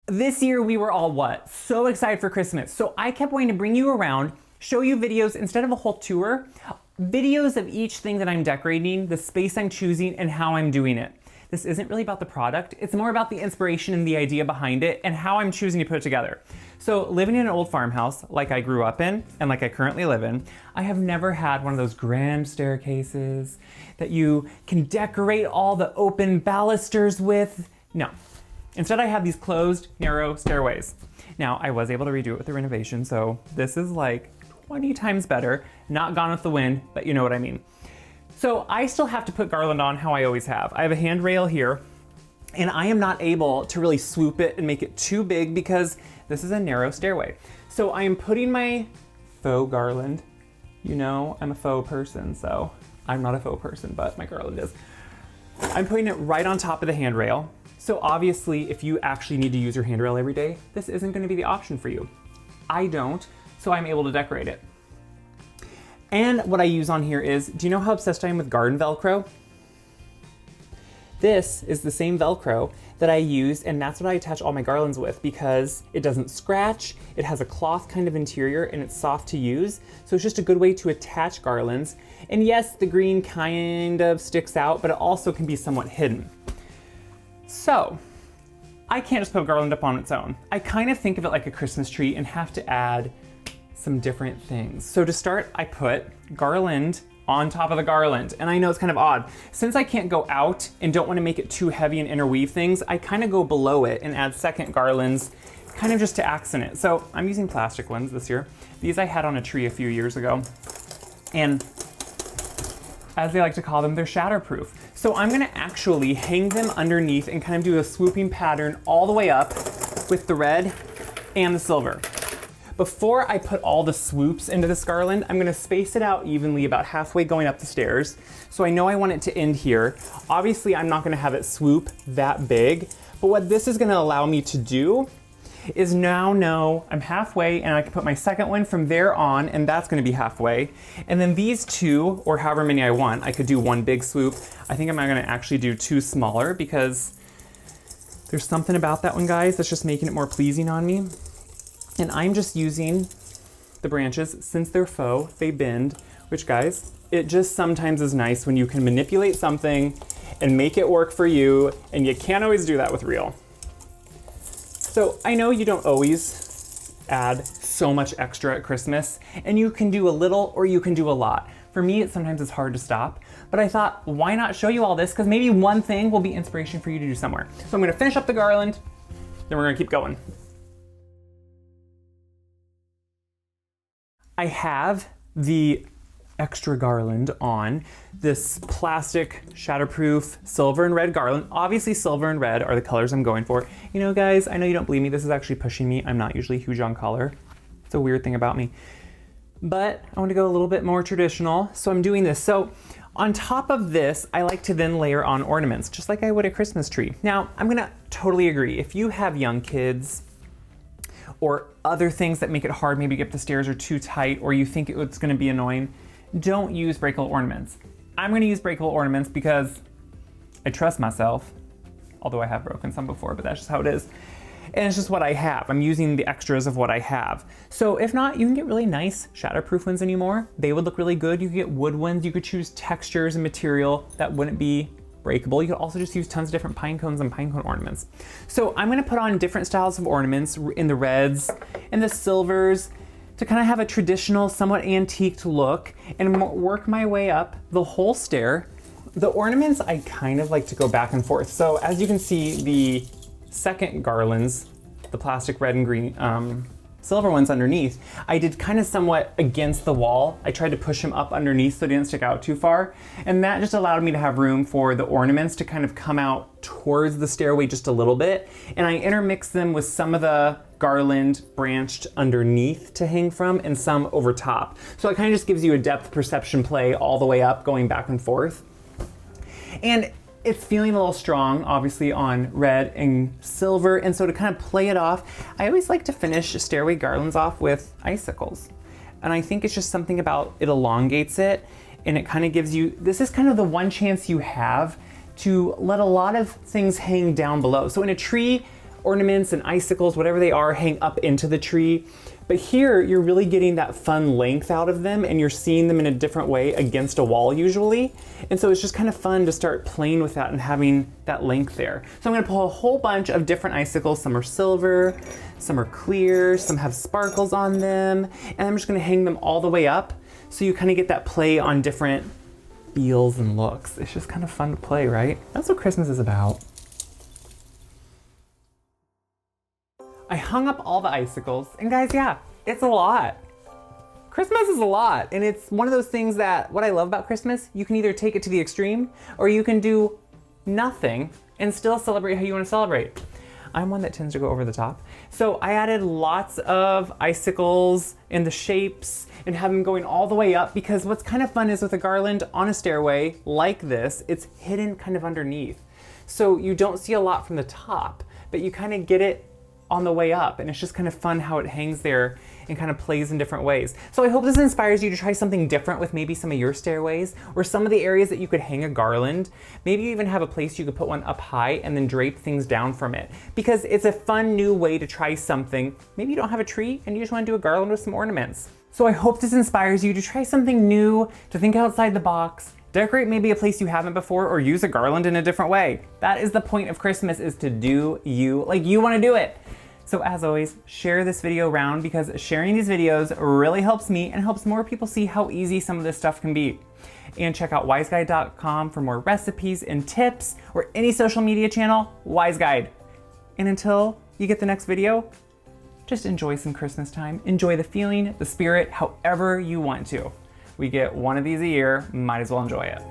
This year we were all what? So excited for Christmas. So I kept wanting to bring you around, show you videos instead of a whole tour, videos of each thing that I'm decorating, the space I'm choosing, and how I'm doing it. This isn't really about the product, it's more about the inspiration and the idea behind it and how I'm choosing to put it together. So living in an old farmhouse, like I grew up in and like I currently live in, I have never had one of those grand staircases that you can decorate all the open balusters with. No. Instead, I have these closed, narrow stairways. Now, I was able to redo it with the renovation, so this is like 20 times better. Not Gone with the Wind, but you know what I mean. So I still have to put garland on how I always have. I have a handrail here, and I am not able to really swoop it and make it too big because this is a narrow stairway. So I am putting my faux garland. You know, I'm a faux person, so I'm not a faux person, but my garland is. I'm putting it right on top of the handrail. So obviously, if you actually need to use your handrail every day, this isn't going to be the option for you. I don't, so I'm able to decorate it. And what I use on here is, do you know how obsessed I am with garden Velcro? This is the same Velcro that I use, and that's what I attach all my garlands with because it doesn't scratch, it has a cloth kind of interior, and it's soft to use. So it's just a good way to attach garlands. And yes, the green kind of sticks out, but it also can be somewhat hidden. So, I can't just put garland up on its own. I kind of think of it like a Christmas tree and have to add some different things. So to start, I put garland on top of the garland. And I know it's kind of odd. Since I can't go out and don't want to make it too heavy and interweave things, I kind of go below it and add second garlands, kind of just to accent it. So I'm using plastic ones this year. These I had on a tree a few years ago. And as they like to call them, they're shatterproof. So I'm gonna actually hang them underneath and kind of do a swooping pattern all the way up with the red and the silver. Before I put all the swoops into this garland, I'm gonna space it out evenly about halfway going up the stairs. So I know I want it to end here. Obviously, I'm not gonna have it swoop that big, but what this is gonna allow me to do is now know I'm halfway and I can put my second one from there on and that's gonna be halfway. And then these two, or however many I want, I could do one big swoop. I think I'm gonna actually do two smaller because there's something about that one, guys, that's just making it more pleasing on me. And I'm just using the branches, since they're faux, they bend, which guys, it just sometimes is nice when you can manipulate something and make it work for you, and you can't always do that with real. So I know you don't always add so much extra at Christmas, and you can do a little or you can do a lot. For me, sometimes it's hard to stop, but I thought, why not show you all this? Because maybe one thing will be inspiration for you to do somewhere. So I'm gonna finish up the garland, then we're gonna keep going. I have the extra garland on this plastic shatterproof silver and red garland. Obviously silver and red are the colors I'm going for. You know guys, I know you don't believe me, this is actually pushing me. I'm not usually huge on color. It's a weird thing about me. But I want to go a little bit more traditional, so I'm doing this. So on top of this, I like to then layer on ornaments, just like I would a Christmas tree. Now, I'm gonna totally agree. If you have young kids, or other things that make it hard, maybe get up the stairs are too tight, or you think it's gonna be annoying, don't use breakable ornaments. I'm gonna use breakable ornaments because I trust myself, although I have broken some before, but that's just how it is. And it's just what I have. I'm using the extras of what I have. So if not, you can get really nice shatterproof ones anymore. They would look really good. You could get wood ones. You could choose textures and material that wouldn't be breakable. You could also just use tons of different pine cones and pine cone ornaments. So I'm gonna put on different styles of ornaments in the reds and the silvers to kind of have a traditional, somewhat antiqued look and work my way up the whole stair. The ornaments, I kind of like to go back and forth. So as you can see, the second garlands, the plastic red and green, silver ones underneath, I did kind of somewhat against the wall. I tried to push them up underneath so they didn't stick out too far. And that just allowed me to have room for the ornaments to kind of come out towards the stairway just a little bit. And I intermixed them with some of the garland branched underneath to hang from and some over top. So it kind of just gives you a depth perception play all the way up, going back and forth. And it's feeling a little strong, obviously, on red and silver, and so to kind of play it off, I always like to finish stairway garlands off with icicles. And I think it's just something about it elongates it, and it kind of gives you, this is kind of the one chance you have to let a lot of things hang down below. So in a tree ornaments and icicles, whatever they are, hang up into the tree. But here, you're really getting that fun length out of them, and you're seeing them in a different way against a wall usually. And so it's just kind of fun to start playing with that and having that length there. So I'm gonna pull a whole bunch of different icicles. Some are silver, some are clear, some have sparkles on them. And I'm just gonna hang them all the way up so you kind of get that play on different feels and looks. It's just kind of fun to play, right? That's what Christmas is about. I hung up all the icicles, and guys, yeah, it's a lot. Christmas is a lot, and it's one of those things that what I love about Christmas, you can either take it to the extreme or you can do nothing and still celebrate how you want to celebrate. I'm one that tends to go over the top. So I added lots of icicles in the shapes and have them going all the way up, because what's kind of fun is with a garland on a stairway like this, it's hidden kind of underneath. So you don't see a lot from the top, but you kind of get it on the way up, and it's just kind of fun how it hangs there and kind of plays in different ways. So I hope this inspires you to try something different with maybe some of your stairways or some of the areas that you could hang a garland. Maybe you even have a place you could put one up high and then drape things down from it, because it's a fun new way to try something. Maybe you don't have a tree and you just want to do a garland with some ornaments. So I hope this inspires you to try something new, to think outside the box, decorate maybe a place you haven't before, or use a garland in a different way. That is the point of Christmas, is to do you like you want to do it. So as always, share this video around, because sharing these videos really helps me and helps more people see how easy some of this stuff can be. And check out wiseguide.com for more recipes and tips, or any social media channel, WiseGuide. And until you get the next video, just enjoy some Christmas time. Enjoy the feeling, the spirit, however you want to. We get one of these a year, might as well enjoy it.